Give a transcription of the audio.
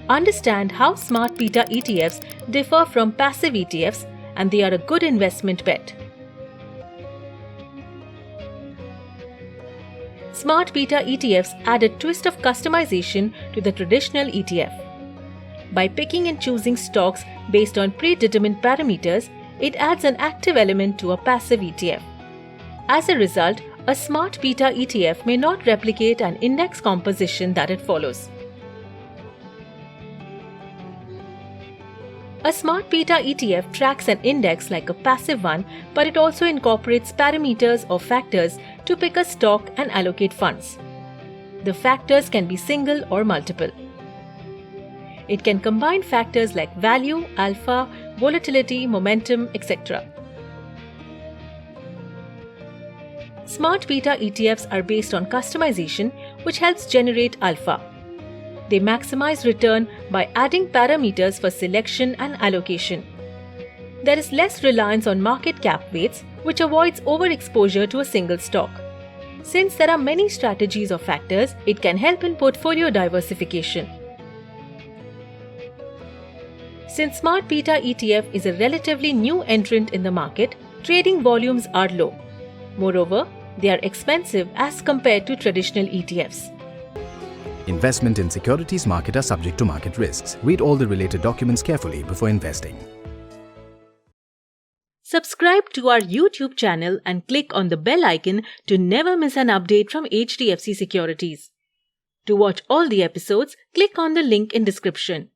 Understand how Smart Beta ETFs differ from passive ETFs, and they are a good investment bet. Smart Beta ETFs add a twist of customization to the traditional ETF. By picking and choosing stocks based on predetermined parameters, it adds an active element to a passive ETF. As a result, a Smart Beta ETF may not replicate an index composition that it follows. A Smart Beta ETF tracks an index like a passive one, but it also incorporates parameters or factors to pick a stock and allocate funds. The factors can be single or multiple. It can combine factors like value, alpha, volatility, momentum, etc. Smart Beta ETFs are based on customization, which helps generate alpha. They maximize return by adding parameters for selection and allocation. There is less reliance on market cap weights, which avoids overexposure to a single stock. Since there are many strategies or factors, it can help in portfolio diversification. Since Smart Beta ETF is a relatively new entrant in the market, trading volumes are low. Moreover, they are expensive as compared to traditional ETFs. Investment in securities market are subject to market risks. Read all the related documents carefully before investing. Subscribe to our YouTube channel and click on the bell icon to never miss an update from HDFC Securities. To watch all the episodes, click on the link in description.